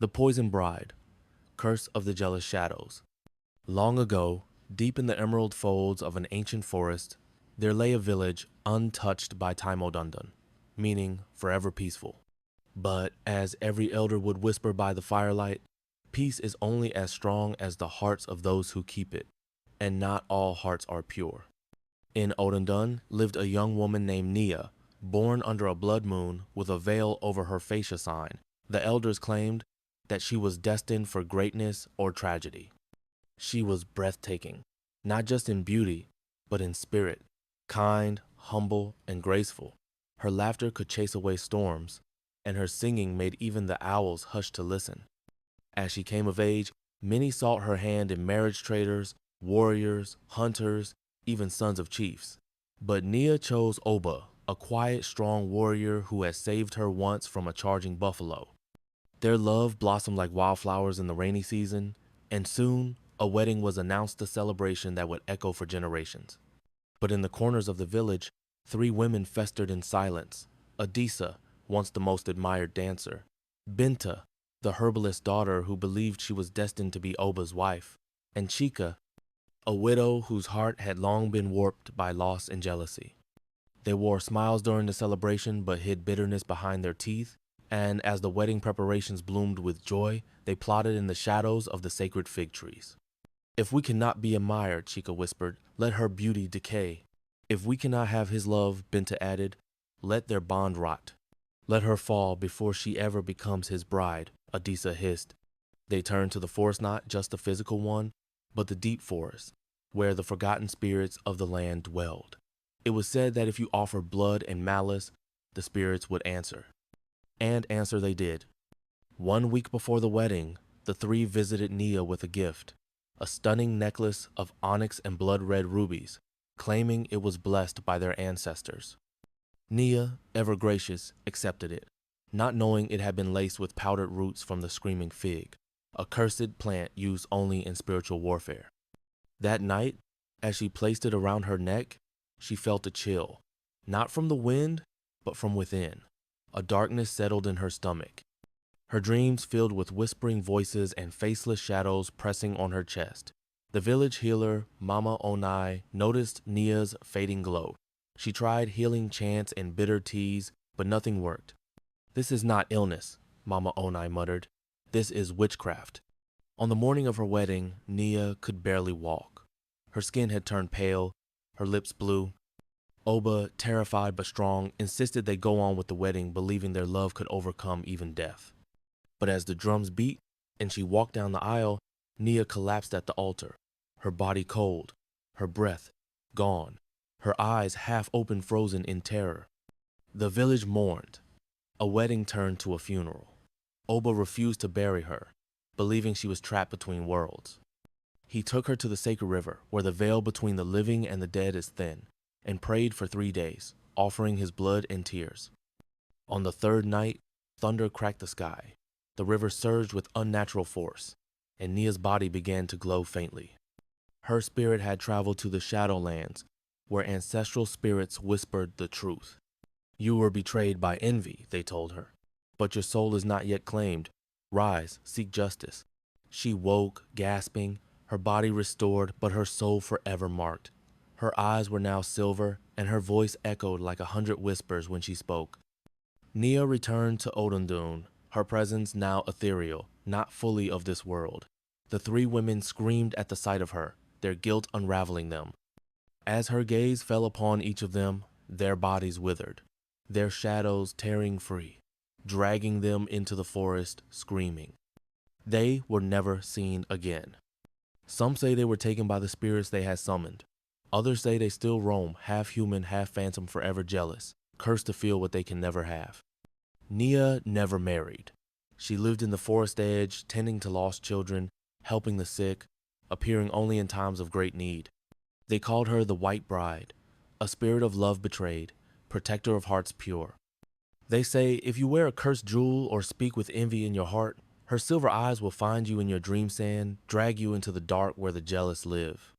The Poisoned Bride, Curse of the Jealous Shadows. Long ago, deep in the emerald folds of an ancient forest, there lay a village untouched by Time Odundun, meaning forever peaceful. But as every elder would whisper by the firelight, peace is only as strong as the hearts of those who keep it, and not all hearts are pure. In Odundun lived a young woman named Nia, born under a blood moon with a veil over her fascia sign. The elders claimed that she was destined for greatness or tragedy. She was breathtaking, not just in beauty, but in spirit, kind, humble, and graceful. Her laughter could chase away storms, and her singing made even the owls hush to listen. As she came of age, many sought her hand in marriage traders, warriors, hunters, even sons of chiefs. But Nia chose Oba, a quiet, strong warrior who had saved her once from a charging buffalo. Their love blossomed like wildflowers in the rainy season, and soon a wedding was announced, a celebration that would echo for generations. But in the corners of the village, three women festered in silence. Adisa, once the most admired dancer. Binta, the herbalist's daughter who believed she was destined to be Oba's wife. And Chika, a widow whose heart had long been warped by loss and jealousy. They wore smiles during the celebration but hid bitterness behind their teeth, and as the wedding preparations bloomed with joy, they plotted in the shadows of the sacred fig trees. "If we cannot be admired," Chika whispered, "let her beauty decay. If we cannot have his love," Binta added, "let their bond rot. Let her fall before she ever becomes his bride," Adisa hissed. They turned to the forest, not just the physical one, but the deep forest, where the forgotten spirits of the land dwelled. It was said that if you offered blood and malice, the spirits would answer. And answer they did. 1 week before the wedding, the three visited Nia with a gift, a stunning necklace of onyx and blood-red rubies, claiming it was blessed by their ancestors. Nia, ever gracious, accepted it, not knowing it had been laced with powdered roots from the screaming fig, a cursed plant used only in spiritual warfare. That night, as she placed it around her neck, she felt a chill, not from the wind, but from within. A darkness settled in her stomach. Her dreams filled with whispering voices and faceless shadows pressing on her chest. The village healer, Mama Onai, noticed Nia's fading glow. She tried healing chants and bitter teas, but nothing worked. "This is not illness," Mama Onai muttered. "This is witchcraft." On the morning of her wedding, Nia could barely walk. Her skin had turned pale, her lips blue. Oba, terrified but strong, insisted they go on with the wedding, believing their love could overcome even death. But as the drums beat and she walked down the aisle, Nia collapsed at the altar, her body cold, her breath gone, her eyes half open, frozen in terror. The village mourned. A wedding turned to a funeral. Oba refused to bury her, believing she was trapped between worlds. He took her to the sacred river, where the veil between the living and the dead is thin, and prayed for 3 days, offering his blood and tears. On the third night, thunder cracked the sky. The river surged with unnatural force, and Nia's body began to glow faintly. Her spirit had traveled to the Shadowlands, where ancestral spirits whispered the truth. "You were betrayed by envy," they told her, "but your soul is not yet claimed. Rise, seek justice." She woke, gasping, her body restored, but her soul forever marked. Her eyes were now silver, and her voice echoed like 100 whispers when she spoke. Nia returned to Odundun, her presence now ethereal, not fully of this world. The three women screamed at the sight of her, their guilt unraveling them. As her gaze fell upon each of them, their bodies withered, their shadows tearing free, dragging them into the forest, screaming. They were never seen again. Some say they were taken by the spirits they had summoned. Others say they still roam, half human, half phantom, forever jealous, cursed to feel what they can never have. Nia never married. She lived in the forest edge, tending to lost children, helping the sick, appearing only in times of great need. They called her the White Bride, a spirit of love betrayed, protector of hearts pure. They say if you wear a cursed jewel or speak with envy in your heart, her silver eyes will find you in your dream sand, drag you into the dark where the jealous live.